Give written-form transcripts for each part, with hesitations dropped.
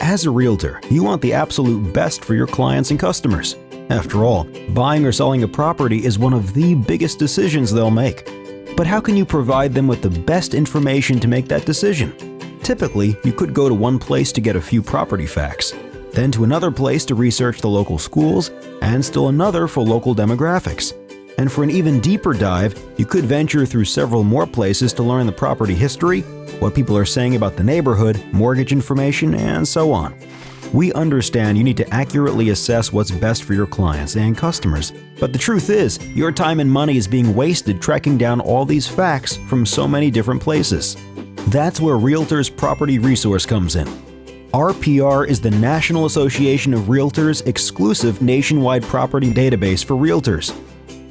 As a realtor, you want the absolute best for your clients and customers. After all, buying or selling a property is one of the biggest decisions they'll make. But how can you provide them with the best information to make that decision? Typically, you could go to one place to get a few property facts, then to another place to research the local schools, and still another for local demographics. And for an even deeper dive, you could venture through several more places to learn the property history, what people are saying about the neighborhood, mortgage information, and so on. We understand you need to accurately assess what's best for your clients and customers, but the truth is, your time and money is being wasted tracking down all these facts from so many different places. That's where Realtors Property Resource comes in. RPR is the National Association of Realtors' exclusive nationwide property database for realtors.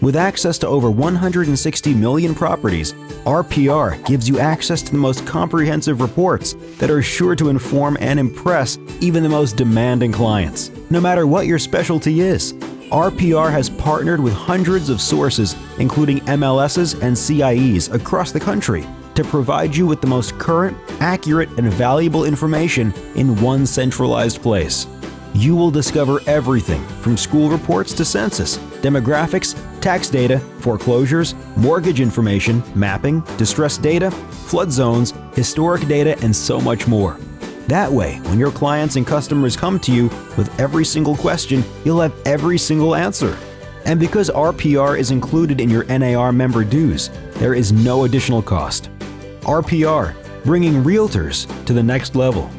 With access to over 160 million properties, RPR gives you access to the most comprehensive reports that are sure to inform and impress even the most demanding clients. No matter what your specialty is, RPR has partnered with hundreds of sources, including MLSs and CIEs across the country, to provide you with the most current, accurate, and valuable information in one centralized place. You will discover everything from school reports to census, demographics, tax data, foreclosures, mortgage information, mapping, distress data, flood zones, historic data, and so much more. That way, when your clients and customers come to you with every single question, you'll have every single answer. And because RPR is included in your NAR member dues, there is no additional cost. RPR, bringing realtors to the next level.